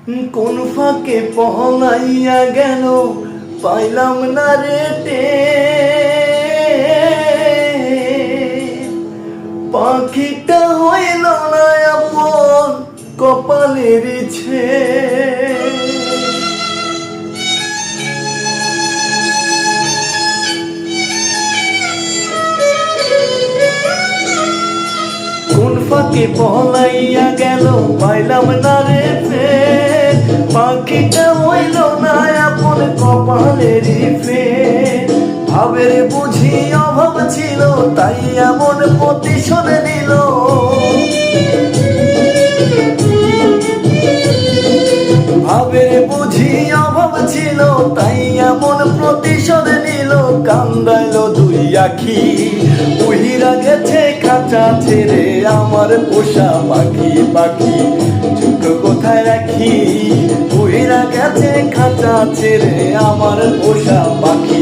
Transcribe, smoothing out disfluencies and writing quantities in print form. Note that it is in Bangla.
কোন ফাঁকে পহলাইয়া গেল পাইলাম না রেটে, পাখিটা হইল না আপন কপালের ইচ্ছে। কোন ফাঁকে পহলাইয়া গেল পাইলাম না রে ফের, পাখিটা হইল না আপন কপালের ফের। ভাবের বুঝি অভাব ছিল তাই এমন প্রতিশোধ নিল, ভাবের বুঝি অভাব ছিল তাই এমন প্রতিশোধ নিল। কান্দাইল দুই আখি উহিরা গেছে খাঁচা ছেড়ে আমার পোষা পাখি, পাখি চোখ কোথায় রাখি, উহিরা গেছে খাঁচা ছেড়ে আমার পোষা পাখি।